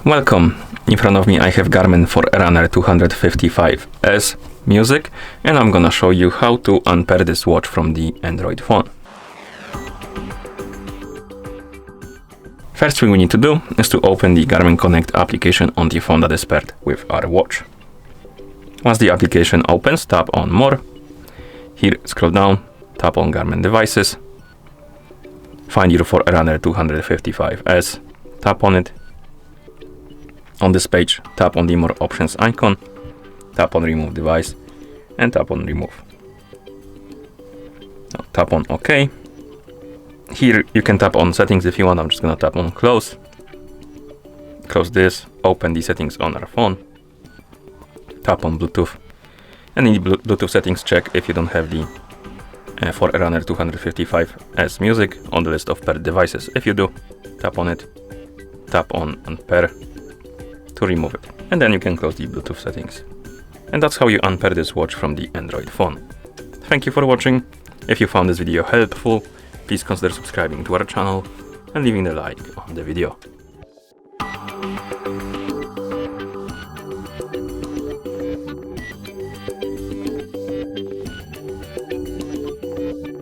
Welcome! In front of me I have Garmin Forerunner 255S music, and I'm gonna show you how to unpair this watch from the Android phone. First thing we need to do is to open the Garmin Connect application on the phone that is paired with our watch. Once the application opens, tap on More. Here, scroll down, tap on Garmin Devices. Find your Forerunner 255S, tap on it. On this page, tap on the More Options icon, tap on Remove Device, and tap on Remove. Now, tap on OK. Here you can tap on Settings if you want. I'm just gonna tap on Close. Close this, open the settings on our phone, tap on Bluetooth, and in the Bluetooth settings, check if you don't have the Forerunner 255S music on the list of paired devices. If you do, tap on it, tap on Unpair to remove it, and then you can close the Bluetooth settings. And that's how you unpair this watch from the Android phone. Thank you for watching. If you found this video helpful, please consider subscribing to our channel and leaving a like on the video.